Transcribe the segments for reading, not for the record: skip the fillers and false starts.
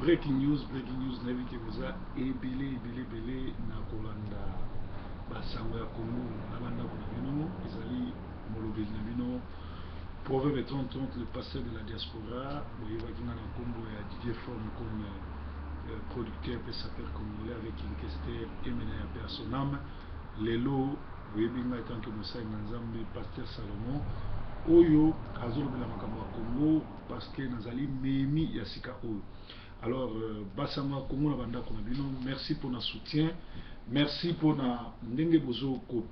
breaking news nayebi ke koza ebele na kolanda basango ya Congo na bandako na bino ezali molobeli na bino Proverbe 30 le pasteur de la diaspora boyebaki nga na nkombo ya Didier Forme comme producteur pe sapeur congolais avec une Kester emena ya personam lelo boyebi nga etant que mosali na nzambe pasteur Salomon oyo azolobela makambo ya Congo parce que nazali memi ya sika oyo. Alors basama Congo na bandako na bino, merci pour na soutien, merci pour na ndenge bozo ko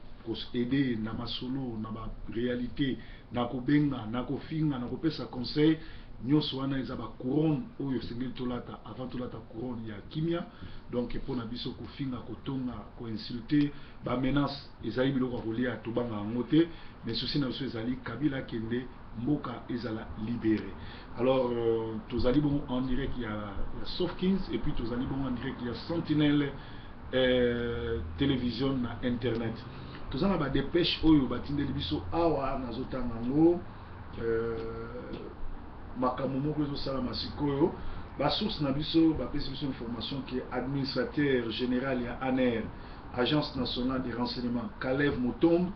aider na masolo na ba réalité na ko benga na ko finga na ko pesa conseil nyonso wana eza ba couronne oyo sengeli tolata avant tolata couronne ya kimia. Donc pour na biso ko finga ko tonga ko insulter ba menace ezali biloko kolia to banga ngote mais souci na biso ezali Kabila kende mboka ezala libéré. Alors tous allez bon en direct il y a Softkins et puis tous allez bon en direct il y a Sentinelle télévision na internet. Tous allez ba dépêche oyo batindeli biso awa nazotanga ngo makambo moko ezosala masikoyo ba source na biso ba pesa biso information qui est administrateur général ya ANR Agence nationale des renseignements Kalev Mutombo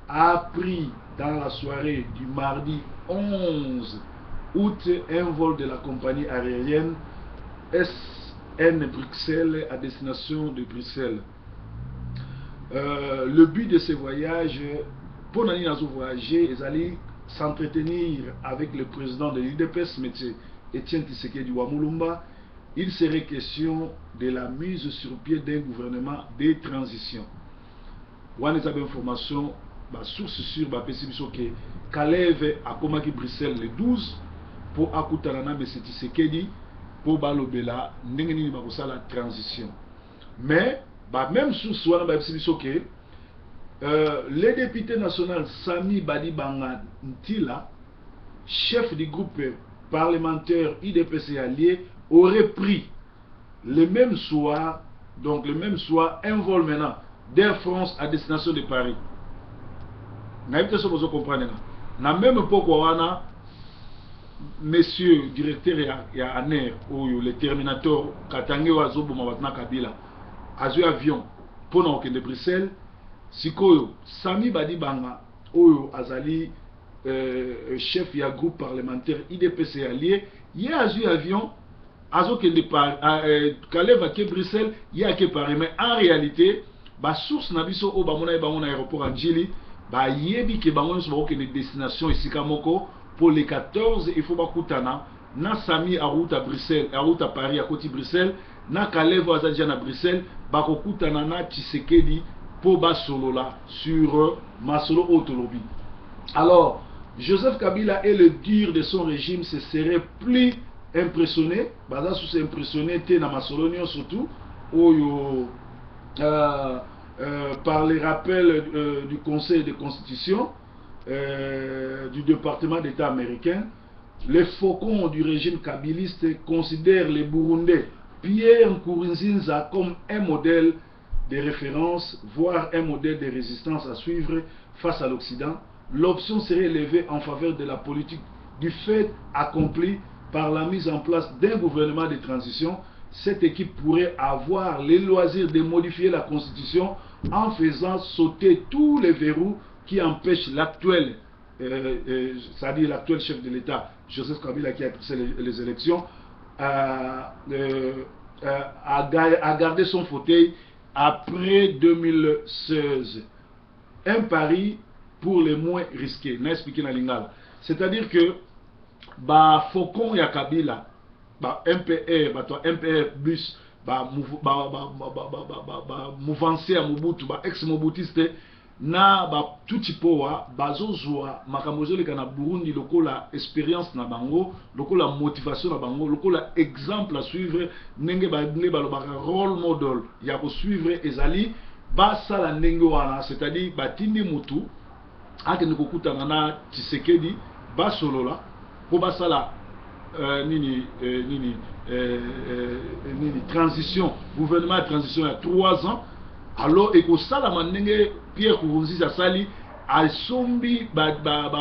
a pris dans la soirée du mardi 11 août un vol de la compagnie aérienne SN Bruxelles à destination de Bruxelles. Le but de ce voyage, pour n'aller dans ce voyage, ils allaient s'entretenir avec le président de l'UDPS, M. Etienne Tshisekedi Wamulumba. Il serait question de la mise sur pied d'un gouvernement de transition. On a des informations, source sûre, que Kalev a commencé Bruxelles le 12 pour akutana M. Tshisekedi pour balobela ndengeni bakosa la transition. Mais même source wana que le député national Sami Badi Banga Ntila, chef du groupe parlementaire IDPC allié, aurait pris le même soir, donc le même soir, un vol maintenant d'Air France à destination de Paris. Vous comprenez? Na même époque, monsieur directeur ya ANR, le Terminator, Katange Wazobo Mabatna Kabila, Azu avion, pour nous de Bruxelles, Sikoyo, Sami Badi Banga, Oyo Azali, chef ya groupe parlementaire IDPC allié, il y a Azu avion, Azo Kende Kalev à Bruxelles, il y a que Paris, mais en réalité, ba source nabiso o ba mona aéroport en Djili, ba yebi ke ba mona so ba destination ici Kamoko pour les 14 il faut ba kutana na Sami à route à Bruxelles, à route à Paris à côté Bruxelles, na Kalev à na Bruxelles, ba ko kutana na Tshisekedi pour ba solo là sur Masolo Autolobi. Alors Joseph Kabila et le dur de son régime se serait plus impressionné, baza sous impressionné té na Masolo surtout oyo par les rappels du Conseil de Constitution du département d'État américain, les faucons du régime kabiliste considèrent les Burundais Pierre Nkurunziza comme un modèle de référence, voire un modèle de résistance à suivre face à l'Occident. L'option serait levée en faveur de la politique du fait accompli par la mise en place d'un gouvernement de transition. Cette équipe pourrait avoir les loisirs de modifier la constitution en faisant sauter tous les verrous qui empêchent l'actuel, c'est-à-dire l'actuel chef de l'État, Joseph Kabila, qui a pris les élections, à garder son fauteuil après 2016. Un pari pour les moins risqués. C'est-à-dire que Faucon ya Kabila, MPR bus mouvance à Mobutu, ex-mobutiste na tutipoa bazozwa makamozo le kana Burundi lokola expérience na bango, lokola motivation na bango, lokola exemple à suivre, nenge balobaka role model ya ko suivre ezali basala ndenge wana, c'est-à-dire batindi mutu akende kokutana na Tshisekedi basolola po basala nini transition, gouvernement de transition il y a 3 ans. Alors et que ça la mandenge Pierre Nkurunziza sali a sombi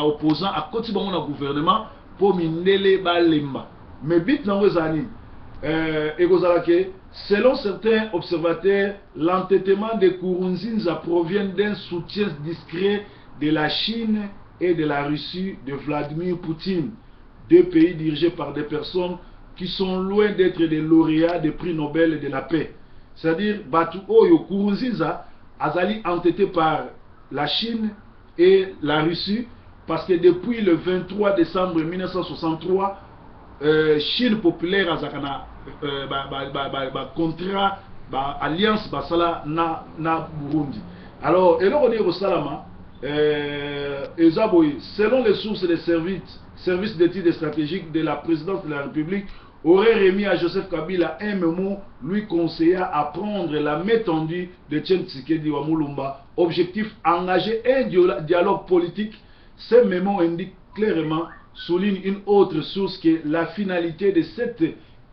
opposant à côté de mon gouvernement pour minele balemba. Mais bit nango zani selon certains observateurs, l'entêtement de Nkurunziza provient d'un soutien discret de la Chine et de la Russie de Vladimir Poutine, deux pays dirigés par des personnes qui sont loin d'être des lauréats des prix Nobel de la paix. C'est-à-dire, Batu Oyo Nkurunziza azali entêté par la Chine et la Russie parce que depuis le 23 décembre 1963, Chine populaire azakana contrat alliance basala na Burundi. Alors, et là on est au Salama, selon les sources des services d'études stratégiques de la présidence de la République, aurait remis à Joseph Kabila un mémo lui conseillant à prendre la main tendue de Etienne Tshisekedi wa Mulumba. Objectif, engager un dialogue politique. Ce mémo indique clairement, souligne une autre source, que la finalité de cette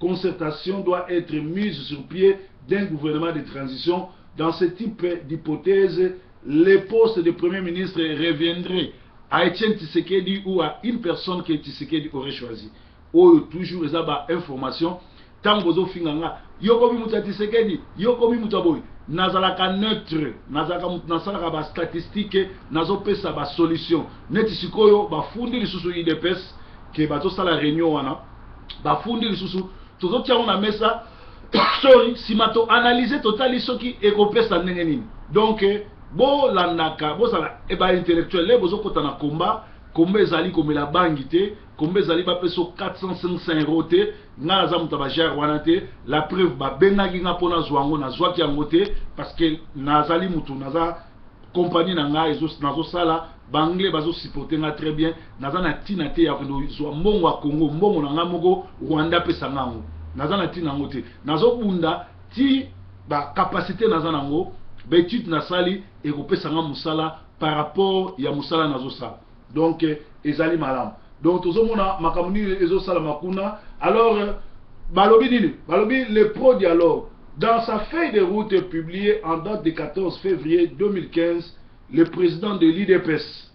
concertation doit être mise sur pied d'un gouvernement de transition. Dans ce type d'hypothèse, les postes de Premier ministre reviendraient à Etienne Tshisekedi ou à une personne que Tshisekedi aurait choisi. Ou toujours les information tant bozo finganga yokobi muta Tshisekedi yokobi muta boy nazalaka neutre nazalaka ba statistique nazopesa ba solution neti sikoyo bafundi lisusu IDPS ke bato sala réunion wana bafundi lisusu tozo tia na mesa sorry simato analyser totali soki ekopesa ndenge nini donc bo landaka bo sala eba intellectuel bozo kota na komba ezali komela bangi te, komba ezali ba peso 400-500 € te, nga za muta ba jar wana te, la preuve ba benga gi nga pona zwango na zwaki yango te parce que nazali mutu naza compagnie na nga nazo sala banglais bazo supporter nga très bien, naza na tina te ya vendo zwa mbongo wa Congo, mbongo na nga moko Rwanda pesa ngango. Naza na tina ngo te. Nazo bunda ti ba capacité naza nango, ba étude na sali e ko pesa nga musala par rapport ya musala nazo sala. Donc, ezali malam. Donc, tout le monde a makamuni ezo salamakuna. Alors, balobi le pro-dialogue. Dans sa feuille de route publiée en date du 14 février 2015, le président de l'IDPS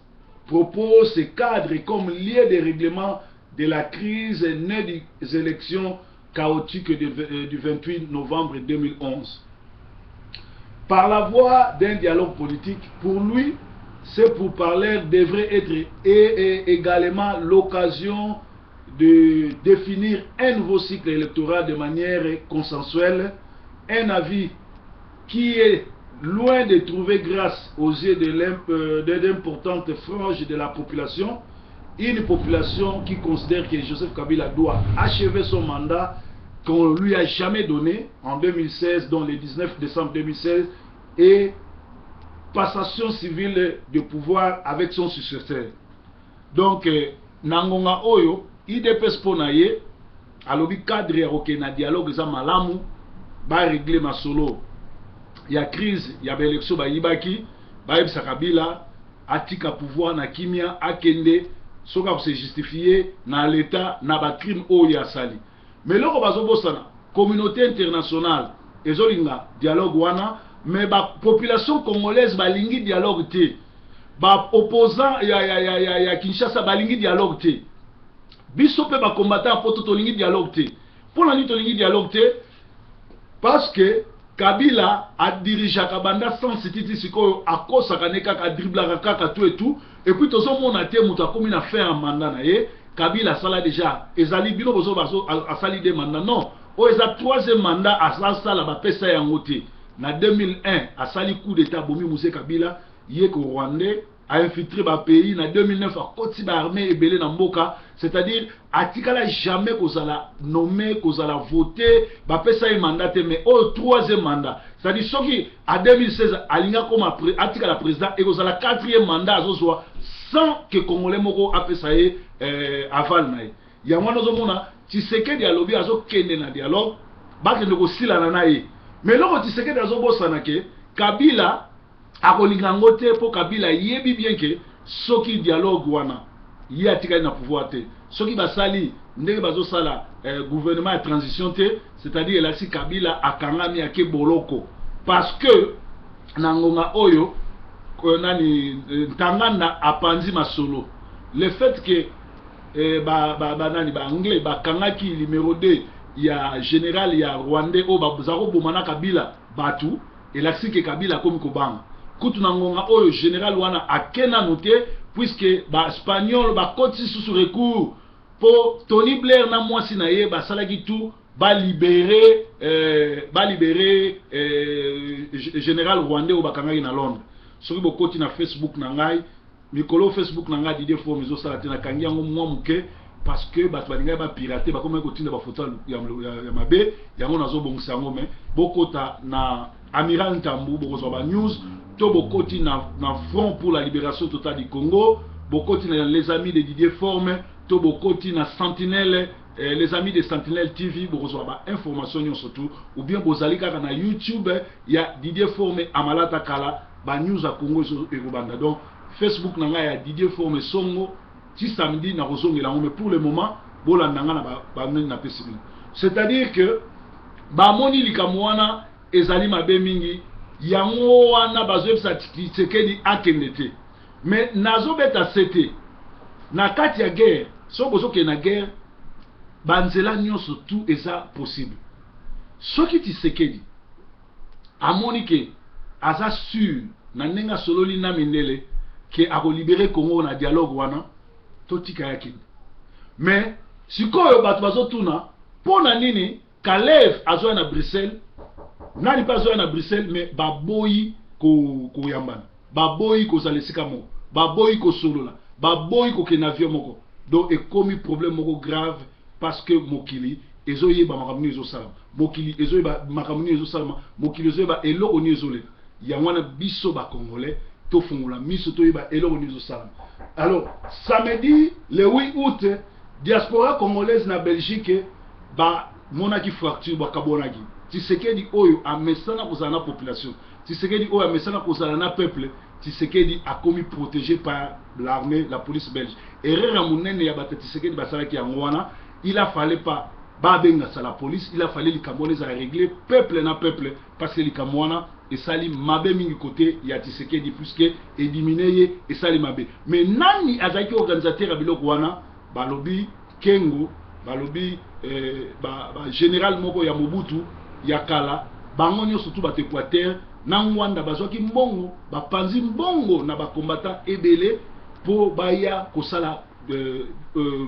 propose ce cadre comme lieu de règlement de la crise née des élections chaotiques du 28 novembre 2011. Par la voie d'un dialogue politique, pour lui, ces pourparlers devrait être également l'occasion de définir un nouveau cycle électoral de manière consensuelle, un avis qui est loin de trouver grâce aux yeux de l'importante frange de la population, une population qui considère que Joseph Kabila doit achever son mandat qu'on ne lui a jamais donné en 2016, dont le 19 décembre 2016, et passation civile de pouvoir avec son successeur. Donc, Nangonga Oyo, IDPS Ponaye, alobi cadre ya na dialogue za malamu, ba régler ma solo. Il y a crise, il y a élection ba yibaki, ba yebisa Kabila, atika pouvoir na kimia, akende, soka se justifier na l'état, na ba crime Oyo sali. Mais loko bazobo sana, communauté internationale, ezolinga dialogue wana, mais la population congolaise balingi dialogue te, ba opposant ya Kinshasa balingi dialogue te, biso pe ba combattant poto tolingi dialogue te. Pour la nuit tolingi dialogue te parce que Kabila a dirigé Kabanda sans sititi siko akosa kaneka ka dribla kaka tout et tout, et puis tozo mona te muta komi na faire un mandat na ye. Kabila sala déjà ezali bino bozo baso asali de mandat non, o eza troisième mandat asala ba pesa yango te. Na 2001, à sali coup d'état Bomi Moussé Kabila, yeko Rwandais, a infiltré le pays. Na 2009, a koti ba armée et belé na mboka, c'est-à-dire, atikala jamais qu'on a nommé, qu'on a voté, ba pesa y mandaté, mais au troisième mandat. C'est-à-dire, ce qui, à 2016, alinga comme atikala président, et qu'on a la quatrième mandat, sans que Congolais moko a pesa y aval naï. Yamano zomona, Tshisekedi dialogue, azo kende na dialogue, ba kende ko sila na naï. Mais là, tu sais que dans le Kabila a kolingangote pour Kabila yebi bien que ce qui dialogue wana y a tika na pouvoir te ce qui va sali ndenge bazo sala gouvernement de transition te, c'est-à-dire là si Kabila akangami ake boloko parce que nangonga oyo nani tangana apanzi masolo le fait que nani ba anglais ba kangaki numéro 2 ya général ya Rwandais o bazaro bomana Kabila batu et la que Kabila comme kobanga kutu na ngonga oyo général wana akena noté puisque ba espagnol ba koti sous recours pour Tony Blair na mwasi na ye ba salaki tout ba libérer général Rwandais o bakangaki na Londres soki bokoti na Facebook na ngai mikolo Facebook na ngai Didier Forme zo sala te na kangi yango mwa muke parce que bato balingai ba pirater ba comme kotinda ba photo ya mabe yango nazo bongisa yango mais bokota na Amiral Ntambu bokozwa ba news to bokoti na Front pour la libération totale du Congo bokoti na les amis de Didier Forme to bokoti na Sentinelle les amis de Sentinelle TV bokozwa ba information surtout ou bien bozali kaka na YouTube ya Didier Forme amalata kala ba news a Congo et Rwanda. Donc Facebook nanga ya Didier Forme songo ti samedi na kozongela mais pour le moment bola nanga na ba na pesimi. C'est-à-dire que ba moni likamwana ezali mabe mingi yango wana bazo Tshisekedi akendete. Mais nazo beta sete na kati ya guerre so bozo ke na guerre banzela nyonso tout eza possible. Soki Tshisekedi amoni ke aza sûr na nenga sololi na mindele ke ako libérer Congo na dialogue wana totika yake. Mais sikoyo bato bazotuna pona nini Kalev azoya na Bruxelles nani pas azoya na Bruxelles mais baboyi ko yambana baboyi ko zalesika moko baboyi ko solola baboyi ko ke avion moko donc ekomi problème moko grave parce que mokili ezoyeba makamuni ezosala mokili ezoyeba makamuni ezosala mokili ezoyeba eloko ni ezole yangwana biso ba congolais to fungula miso to yeba eloko ni ezosala. Alors samedi le 8 août diaspora congolaise na Belgique ba monaki fracture ba kabonaki Tshisekedi oyo amesana kozala na population Tshisekedi oyo amesana kozala na peuple Tshisekedi a commis protégé par l'armée la police belge erreur munene ya bata Tshisekedi basalaki yango wana il a fallu pas babenga sa la police il a fallu les Camerounais à régler peuple na peuple parce que les Camerounais et sali mabe mingi côté ya Tshisekedi puisque éliminer et sali mabe mais nani azaki organisateur ya biloko wana balobi Kengo balobi général moko ya Mobutu ya kala bango nyonso tout bat Équateur na Rwanda bazwaki mbongo bapanzi mbongo na ba combattant ebele pour baya kosala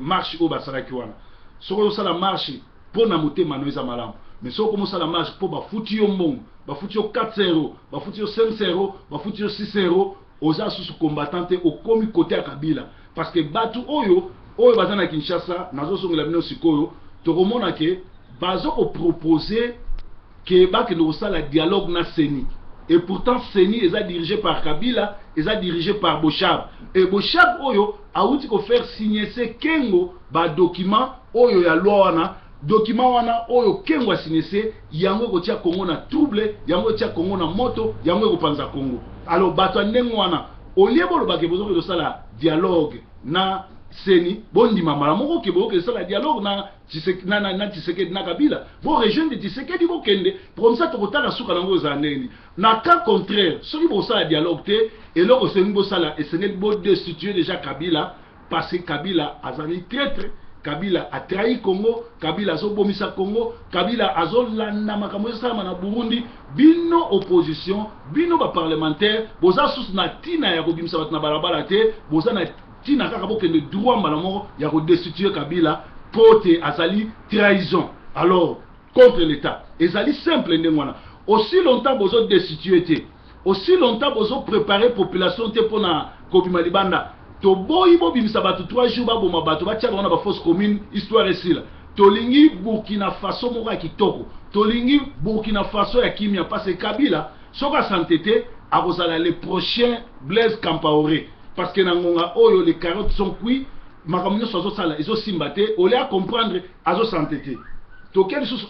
marche au basalaki wana soko sala marche pour na motema no eza malamu mais soko mo sala marche pour bafuti yo mbongo bafuti yo 4-0 bafuti yo 5-0 bafuti yo 6-0 oza sous combattante au komi côté ya Kabila parce que batu oyo bazana Kinshasa nazo songela bino sikoyo to komona ke bazo ko proposer que bak no sala dialogue na CENI et pourtant CENI est dirigé par Kabila est dirigé par Bochab et Bochab oyo a outi ko faire signer ce Kengo ba document oyo ya loi wana document wana oyo Kengo a signé ce yango ko tia Congo na trouble yango tia Congo na moto yango ko panza Congo. Alors bato ndengo wana oliebo lo ba ke bozo ko sala dialogue na CENI bondi mamala moko ke bozo ko sala dialogue na Tshisekedi na Kabila bo région de Tshisekedi bo kende comme ça to kotala suka nango zaneni na cas contraire soki bo sala dialogue te et loko sengi bo sala et sengi bo destituer déjà Kabila parce que Kabila azali traître Kabila a trahi Congo Kabila azo bomisa Congo Kabila azo landa makambo esala na Burundi bino opposition bino ba parlementaire boza sous na tina ya kobimisa bat na balabala te boza na tina kaka bo kende droit mbala moko ya ko destituer Kabila côté azali trahison alors contre l'État ezali simple ndengwana aussi longtemps bozo destituer aussi longtemps bozo préparer population te pona kobima libanda to boyi bo bimisa batu 3 jours ba boma batu ba tia na ba force commune histoire esila tolingi Burkina Faso moko kitoko tolingi Burkina Faso ya kimia parce que Kabila soka santete akozala le prochain Blaise Compaoré parce que nangonga oyo les carottes sont cuits makamyo sozo sala izo simbate ole à comprendre azo santete to quelle chose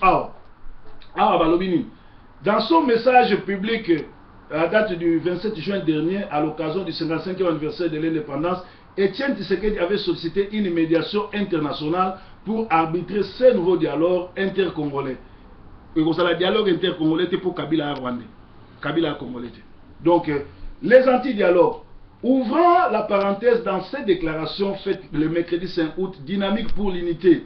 balobini dans son message public à date du 27 juin dernier à l'occasion du 55e anniversaire de l'indépendance Etienne Tshisekedi avait sollicité une médiation internationale pour arbitrer ce nouveau dialogue intercongolais et comme ça le dialogue intercongolais pour Kabila Rwandais Kabila congolais donc les anti-dialogues. Ouvrant la parenthèse dans cette déclaration faite le mercredi 5 août, Dynamique pour l'unité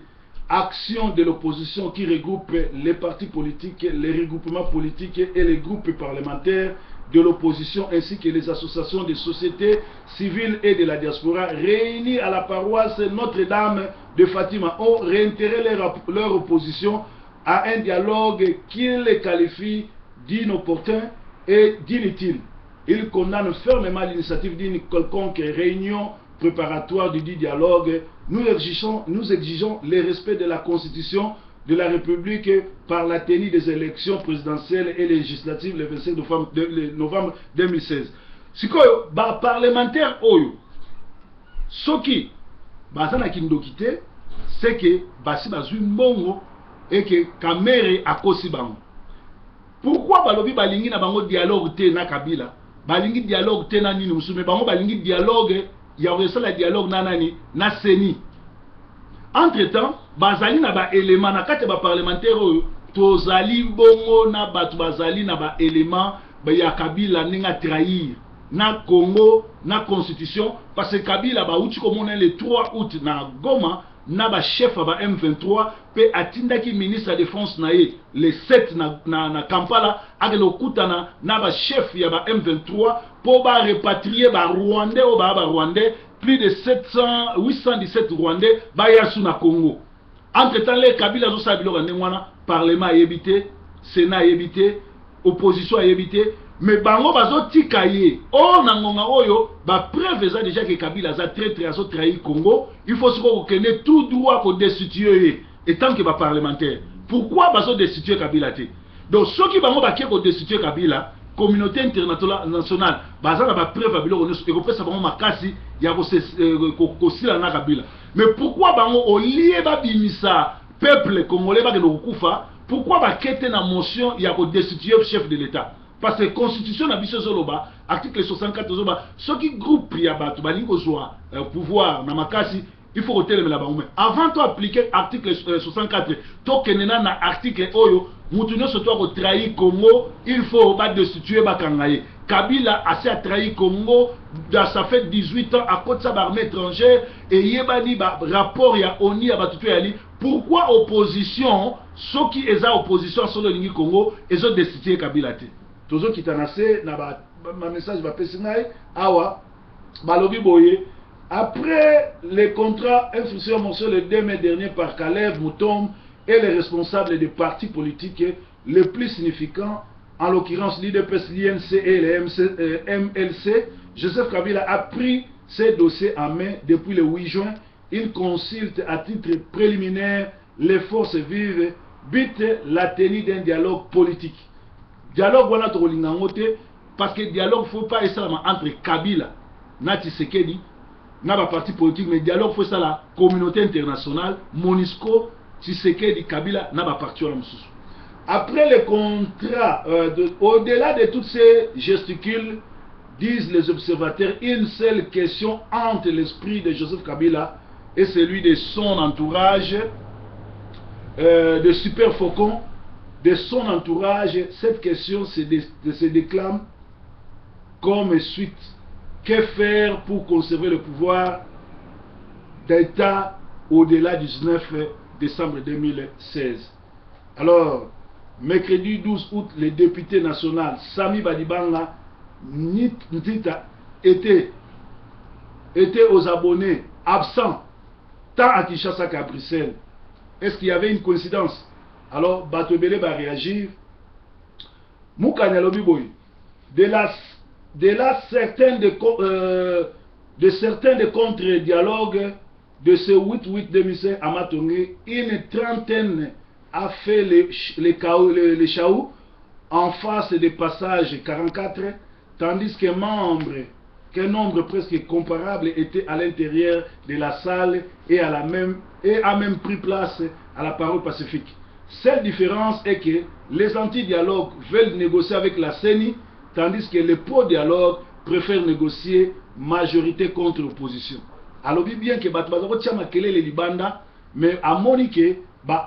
action de l'opposition qui regroupe les partis politiques, les regroupements politiques et les groupes parlementaires de l'opposition ainsi que les associations de sociétés civiles et de la diaspora réunis à la paroisse Notre-Dame de Fatima ont réitéré leur opposition à un dialogue qu'ils qualifient d'inopportun et d'inutile. Ils condamnent fermement l'initiative d'une quelconque réunion préparatoire du dit dialogue. Nous exigeons le respect de la Constitution de la République par la tenue des élections présidentielles et législatives le 25 novembre 2016. Sikoyo, ba parlementaire oyo, soki, bazana kindokite, c'est que basi bazui mbongo et que kamere akosi bango. Pourquoi balobi balingi na bango dialogue te na Kabila? Balingi dialogue te na nini musume bango balingi dialogue ya resala dialogue na nani na seni. Entre temps, bazali na ba élément na kati ba parlementaire oyo tozali bongo na batu bazali na ba élément ba ya Kabila ninga trahir na Congo na constitution parce que Kabila ba uti komona le 3 août na Goma na ba chef ba M23 pe atindaki ministre de défense na ye le 7 na Kampala akelo kutana na ba chef ya ba M23 pour ba repatrier ba Rwandais ou ba Rwandais plus de 817 Rwandais ba yasu na Congo. Entre temps les Kabila zo sabilo ngane mwana parlement a évité, sénat a évité, opposition a évité. Mais bango bazo tikaye o na ngonga oyo ba preuve eza déjà que Kabila za traître azo trahi Congo. Il faut se reconnaître tout droit ko destituer et tant que ba parlementaire. Pourquoi bazo destituer Kabila te? Donc ceux qui bango ba ki ko destituer Kabila, communauté internationale baza na ba preuve abilo ko e ko pesa bango makasi ya ko sila na Kabila. Mais pourquoi bango au lieu ba bimisa peuple congolais ba ke no kufa? Pourquoi ba kete na motion ya ko destituer chef de l'État? Parce que la constitution na biso zoloba article 64 zoloba ceux qui groupe ya batu balingo zwa pouvoir na makasi il faut retelemela bango. Avant de appliquer article 64 to kenena na article oyo mutu nyonso to ko trahir Congo il faut ba destituer ba kangaye. Kabila a trahi Congo ça fait 18 ans à côté de sa armée étrangère et yebani ba rapport ya ONU ya batu yali. Pourquoi opposition ceux qui eza opposition sur le lingi Congo ezo destituer Kabila te? Tozo kitanase na ma message va pesingai awa balobi boye après les contrats influencés mensuels le 2 mai dernier par Kalev Moutom et les responsables des partis politiques les plus significants, en l'occurrence l'IDPS, l'INC et le MLC, Joseph Kabila a pris ces dossiers en main depuis le 8 juin. Il consulte à titre préliminaire les forces vives, but la tenue d'un dialogue politique. Dialogue wana to lingangote parce que dialogue faut pas essayer entre Kabila na Tshisekedi na ba parti politique, mais dialogue faut ça la communauté internationale MONUSCO Tshisekedi Kabila na ba parti wala mususu. Après le contrat au-delà de toutes ces gesticules, disent les observateurs, une seule question entre l'esprit de Joseph Kabila et celui de son entourage de Super Faucon. De son entourage, cette question se déclame comme suite. Que faire pour conserver le pouvoir d'État au-delà du 19 décembre 2016? Alors, mercredi 12 août, le député national Sami Badibanga Ntita était aux abonnés absents tant à Kinshasa qu'à Bruxelles. Est-ce qu'il y avait une coïncidence? Alors, Batobele va réagir. Moukanyalobi Boy, de certains de contre-dialogues de ce 8-8-2016 à Matongé, une trentaine a fait les chaos en face des passages 44, tandis qu'un nombre presque comparable était à l'intérieur de la salle et a même pris place à la parole pacifique. Seule différence est que les anti-dialogues veulent négocier avec la CENI, tandis que les pro-dialogues préfèrent négocier majorité contre opposition. Alors bien que Batbazako Tchama Kele le Libanda, mais à Monique,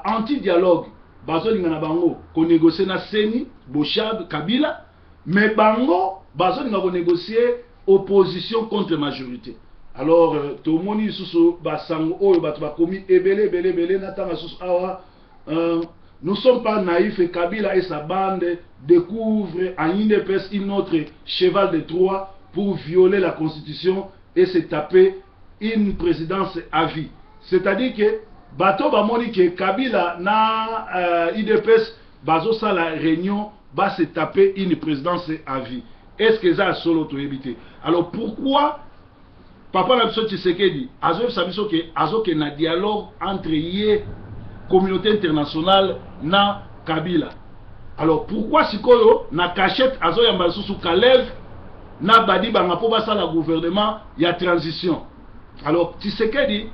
anti-dialogue, Bazolingana Bango, qu'on négocie na CENI, Bochab, Kabila, mais Bango, Bazolingana négocier opposition contre majorité. Alors tomoni susu basango oyo bato bakomi ebele natanga susu awa. Nous ne sommes pas naïfs et Kabila et sa bande découvrent en UDPS une autre cheval de Troie pour violer la constitution et se taper une présidence à vie. C'est-à-dire que bato bamoni que Kabila na UDPS bazo sa la réunion va se taper une présidence à vie. Est-ce que ça a solo to éviter? Alors pourquoi Papa Nabiso Tshisekedi azo sabiso que azo que na dialogue entre yé communauté internationale na Kabila? Alors pourquoi sikoyo na cachette azo yamba susu Kalev na badi banga po basa la gouvernement ya transition? Alors Tshisekedi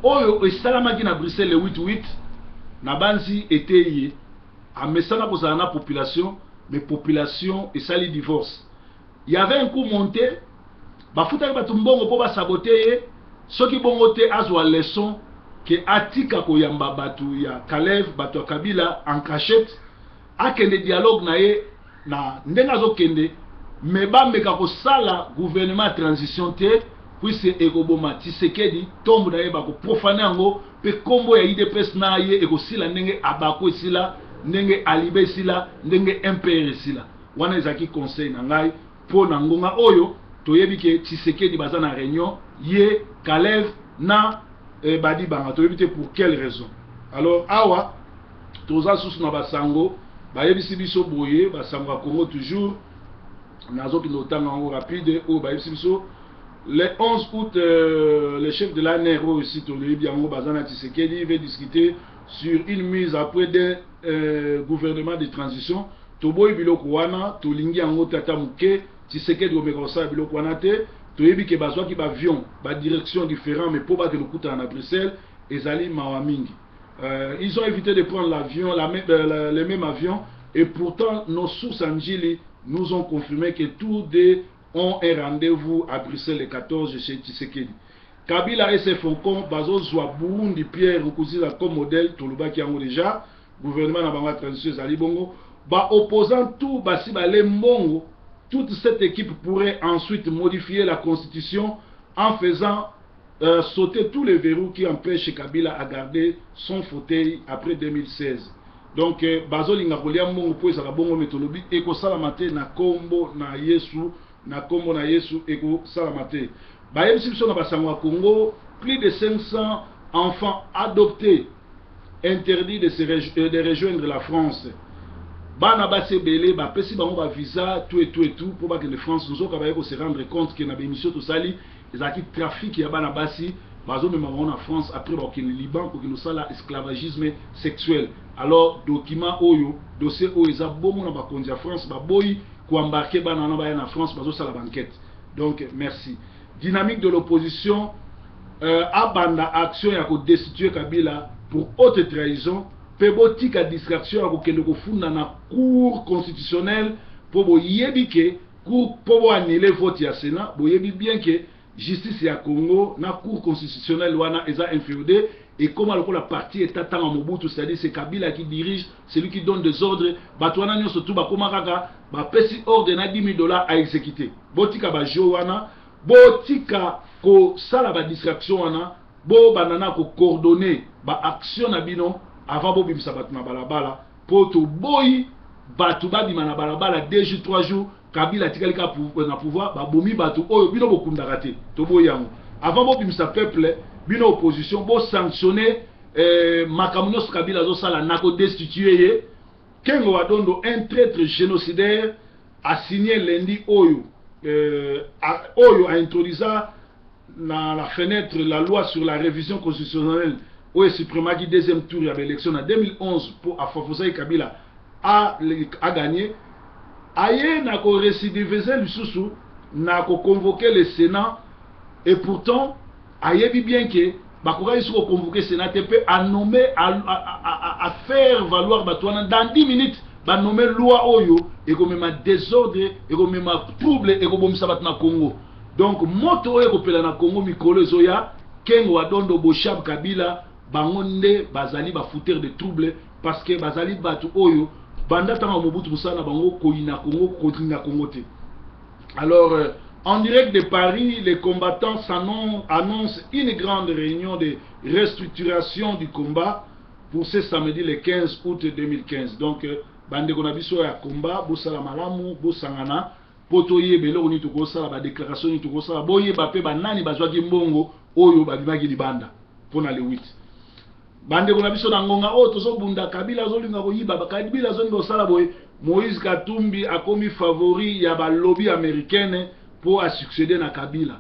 oyo esalamaki na Bruxelles le 8-8 na banzi eteye amesana kozala na population, mais population esali divorce. Il y avait un coup monté bafuta batu mbongo po basaboter soki bongo te azwa leçon que atika koyamba batu ya Kalev batu ya Kabila en cachette akende dialogue na ye na ndenga zo kende me bameka kosala gouvernement transition te puisse ekoboma Tshisekedi tombe na ye bako profane yango pe kombo ya UDPS na ye ekosila ndenge abako esila ndenge alibe esila ndenge MPR esila wana ezaki conseil na ngai po na ngonga oyo toyebi ke Tshisekedi baza na réunion ye Kalev na badi banga toyebi te pour quelle raison. Alors awa toza susu na basango bayebisi biso boye basango ya Congo toujours nazo ki notanga ngo rapide o bayebisi biso le 11 août le chef de l'ANR aussi toyebi yango baza na Tshisekedi veut discuter sur une mise après des gouvernement de transition toboyi biloko wana tolingi yango tata muke Tshisekedi omekosala biloko wana te toyebi ke bazwaki bavion direction différent mais po bake lokutana na Bruxelles ezali mawa mingi. Ils ont évité de prendre l'avion, le même avion, et pourtant nos sources en Njili nous ont confirmé que tous deux ont un rendez-vous à Bruxelles le 14 chez Tshisekedi. Kabila et ses foncons bazo zwa Burundi Pierre Nkurunziza comme modèle tolubaki yango déjà gouvernement na bango transition ezali bongo ba opposant tout basi bale mbongo. Toute cette équipe pourrait ensuite modifier la constitution en faisant sauter tous les verrous qui empêchent Kabila à garder son fauteuil après 2016. Donc, bazolinga kolia mbongo po ezala bongo metolobi eko salamate na kombo na Yesu eko salamate. Bayebisi biso na basango ya Congo, plus de 500 enfants adoptés interdits de rejoindre la France. Bana base belé ba pesi bango ba visa tout pour ba que les France nous ont se rendre compte que na bémission to sali ezaki trafic ya bana basi bazo me mama na France après ba que le Liban pour que nous sala esclavagisme sexuel. Alors document oyo dossier oyo eza bongo na ba konzi ya France ba boyi ko embarquer bana na ba na France bazo sala banquette. Donc merci. Dynamique de l'opposition abanda action ya ko destituer Kabila pour haute trahison. Pebotika distraction à kokende kofunda na cour constitutionnelle pour boyebi ke cour pour annuler vote ya Sénat boyebi bien que justice ya Congo na cour constitutionnelle wana eza inféodé et comme la partie est à Mobutu, c'est-à-dire c'est Kabila qui dirige, c'est lui qui donne des ordres, batouana nyo surtout bakoma kaka ba pesi ordre na $10,000 à exécuter. Botika ba jo wana, botika ko sala ba distraction wana, bo banana ko coordonner ba action na bino avant bo bimisa batu na balabala poto boyi batu babima na balabala 2 jours 3 jours Kabila tikalika na pouvoir ba bomi batu oyo bino bokundaka te to boyango avant bo bimisa peuple bino opposition bo sanctionner makamunos Kabila zo sala nako destituer ye Kengo Wadondo, un traître génocidaire a signé lundi oyo a introduit dans la fenêtre la loi sur la révision constitutionnelle où Supremaki deuxième tour de l'élection en 2011 pour Afafousaï Kabila a gagné. Aye n'a qu'au récidiviser le sous n'a qu'au convoquer le Sénat et pourtant aye dit bien que Bakouga il faut convoquer le Sénat peut à nommer à faire valoir Batouana dans 10 minutes ba nommer loi oyo et comme même désordre et comme même trouble et comme ça na Congo. Donc moto oyo kopela na Congo mikolo zoya Kengo Wadondo Boshab Kabila bangonde bazali ba fouteur de trouble parce que bazali batu oyo banda tanga Mobutu musana bango koina Congo kotinga Congo te. Alors En direct de Paris, les combattants annoncent une grande réunion de restructuration du combat pour ce samedi le 15 août 2015. Donc, bande konabiso ya combat, bosala malamu, bosangana, poto yebele oni tukosala ba déclaration ni tukosala, boye bape banani bazwaki mbongo oyo babimaki libanda pona le 8. Bande konabiso na ngonga o tozo bunda Kabila zolinga koyiba, Kabila zolinga osala boye, Moïse Katumbi akomi favori ya ba lobby américaine pour succéder à Kabila.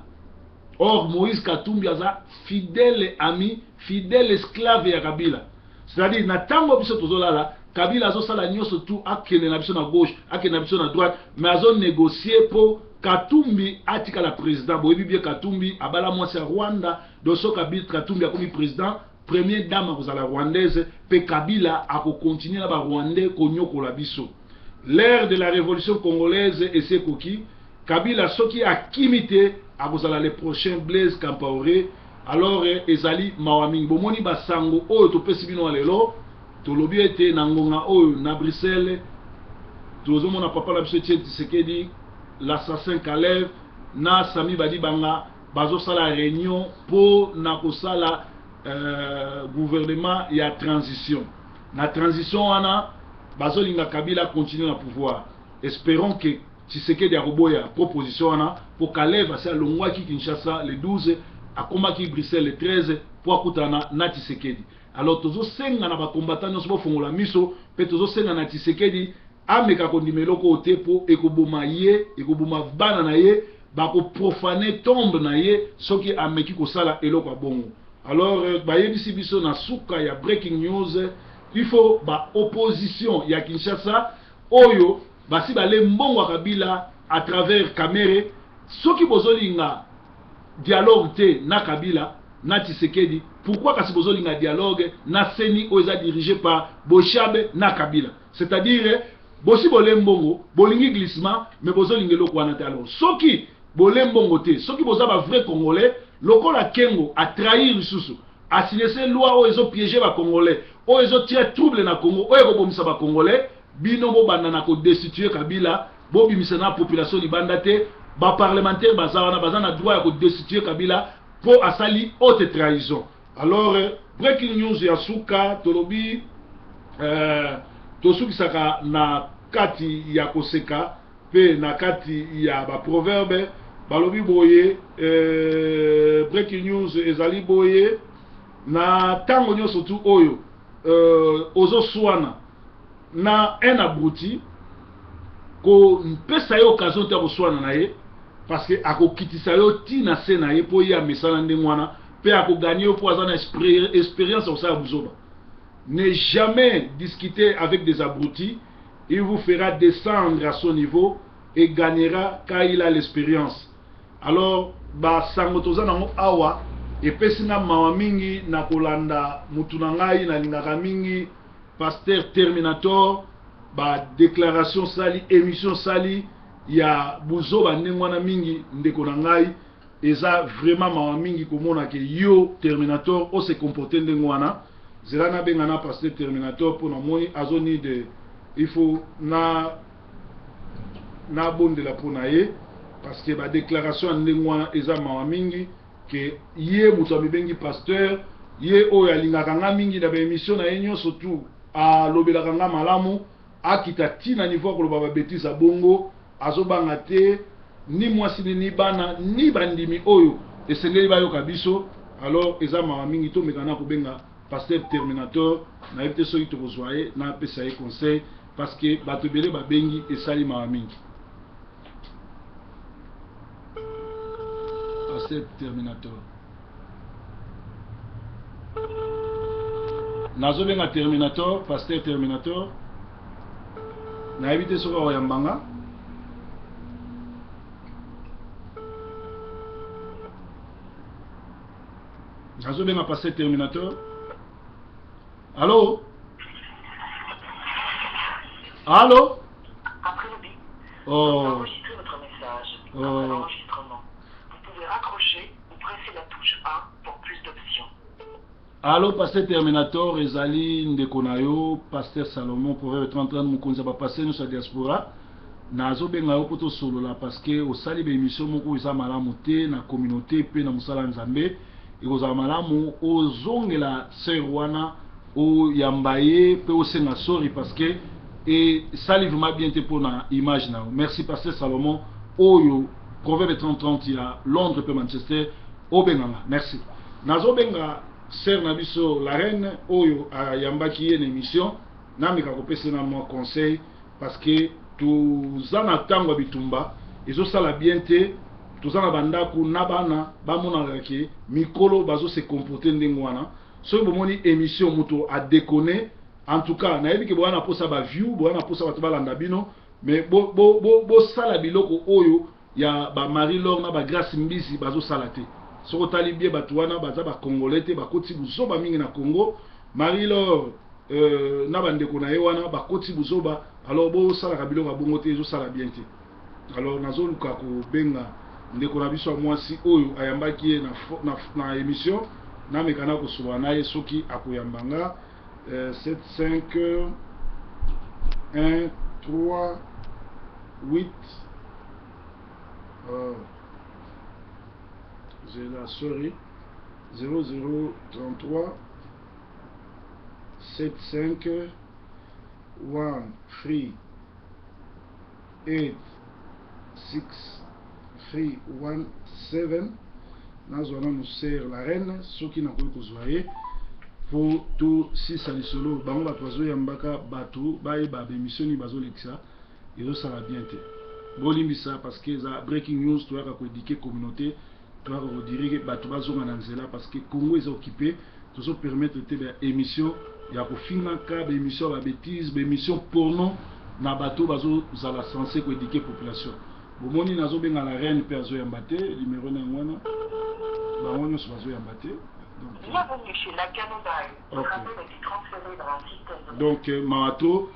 Or, Moïse Katumbi a fidèle ami, fidèle esclave à Kabila. C'est-à-dire, na tango biso tozolala, Kabila a sala nyoso tout akene na biso na gauche, akene na biso na droite, mais a négocié pour Katumbi atika la président. Boyebi bien Katumbi abala mwasi Rwanda, doso Kabila Katumbi a commis président, première dame a la rwandaise, pe Kabila a continuer na ba rwandais konyoko la biso. L'ère de la révolution congolaise et ses coquilles, Kabila soki a kimité a les prochains Blaise Compaoré, alors ezali mawaming bomoni basango oyo to pesibino alelo to lobi ete na ngonga oyo na Bruxelles tozo mona papa la biso Tshisekedi l'assassin Kalev na Sami Badibanga bazo sala réunion pour na kosala gouvernement ya transition. Na transition ana bazo linga Kabila continue na pouvoir. Espérons que Tshisekedi a roboya proposition ana pour Kalev à Longwaki Kinshasa le 12 à Komaki Bruxelles le 13 pour akutana na Tshisekedi. Alors tozo senga na ba combattant nyonso bo fongola miso pe tozo senga na Tshisekedi ameka kondimelo ko te po ekoboma ye ekoboma bana na ye ba ko profaner tombe na ye soki ameki ko sala eloko bongo. Alors bayebisi biso na suka ya breaking news, il faut ba opposition ya Kinshasa oyo basi bale mbongo Kabila à travers Kamere soki bozolinga dialogue te na Kabila na Tshisekedi, pourquoi kasi bozolinga dialogue na Seni oza dirigé par Bochabe na Kabila, c'est-à-dire bosi bolé mbongo bolingi glissement mais bozolinga loko wana te. Alors soki bolé mbongo te, soki boza ba vrai congolais lokola Kengo a trahir susu a signé ces lois oyo ezo piéger ba congolais oyo ezo tirer trouble na Congo oyo kobomisa ba congolais bino bo banda ko destituer Kabila bo bimisa na population libanda te ba parlementaire bazana droit ko destituer Kabila pour asali haute trahison. Alors breaking news ya suka tolobi tosuki saka na kati ya koseka pe na kati ya ba proverbe balobi boye breaking news ezali boye na tango nyonso tu oyo ozo swana na un abruti ko mpesa yo occasion te koswana na ye parce que akokitisa yo ti na se na ye po ye amesana nde mwana pe akoganye yo po aza na expérience osala buzoba. Ne jamais discuter avec des abrutis, il vous fera descendre à son niveau et gagnera car il a l'expérience. Alors ba sango toza nango awa epesi na mawa mingi na kolanda mutu na ngai na lingaka mingi Pasteur Terminator ba déclaration sali émission sali ya buzoba ndengwana mingi ndeko na ngai eza vraiment mawa mingi komona ke yo Terminator o se comporter ndengwana zela na benga na Pasteur Terminator pour na moni azoni de il faut na bonde la pona ye parce que ba déclaration ndengwana eza mawa mingi que ye mutu abibengi pasteur ye oyo alingaka nga mingi na ba émission na ye nyonso tu alobelaka nga malamu akita tina niveau koloba ba bêtise bongo azobanga te ni mwasi ni bana ni bandimi oyo esengeli bayoka biso. Alors eza mawa mingi to mekana kobenga Pasteur Terminator na yebite soki tokozwa ye na pesa ye conseil parce que bato bele babengi esali mawa mingi. Pasteur Terminator nazobenga Terminator, Pasteur Terminator na yebite soki oyambanga nazobenga Pasteur Terminator. Allô? Allô? Après-midi, oh. Vous enregistrez votre message. Après l'enregistrement, vous pouvez raccrocher ou presser la touche 1 pour plus d'options. Allô, Pasteur Terminator, ezali ndeko na yo, Pasteur Salomon, pour 30 ans, mukonza ba passer nous sa diaspora. nazo benga yo poto solo là parce que au sali be émission moko isa malamu te na communauté pe na musala nzambe ikoza malamu ozongela sœur wana o yambaye pe o senga sorry parce que et sali vraiment bien te pour na image na. Merci pasteur Salomon oyo Proverbe 30 il a Londres pe Manchester o benga merci nazo benga sœur na biso la reine oyo yambaki une émission na mika kopesa na moi conseil parce que tuza na tango bitumba ezosala bien te tuza na bandako na bana bamonaka ke mikolo bazo se comporter ndenge wana soki bomoni émission moto a déconner en tout cas nayebi ke bowana posa ba view bowana posa bato balanda bino mais bo sala biloko oyo ya ba Marie Laure na ba Grâce Mbisi bazo sala te soko otali bien bato wana baza ba congolais te bakoti buzoba mingi na Congo Marie Laure na bandeko na ye wana bakoti buzoba alors bo sala ka biloko bongo te ezosala bien te alors nazoluka ko benga ndeko na biso mwasi oyo ayambaki ye na émission na mekana ko soba na ye soki akoyambanga 75 1 3 8 j'ai la souris 0033 75 1 3 8 6 3 1 7 nazwana musere la reine soki nakoki kozwa ye po to sisa lisolo bango bato bazoyambaka bato bayeba bémission nini bazolekisa ezosala bien te bolimbisa parce que eza breaking news toyaka koédike communauté toyaka kodirige bato bazonga na nzela parce que Congo eza occupé tozopermettre te baémission ya kofingaka baémission ya babétise baémission porno na bato bazozala censé koédike population bomoni nazobenga la reine mpe azoyamba te numéro na yango wana bango nyonso bazoyamba te bienvenue chez la Canada. Votre appel a été transféré dans un système de... donc Marato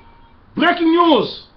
breaking news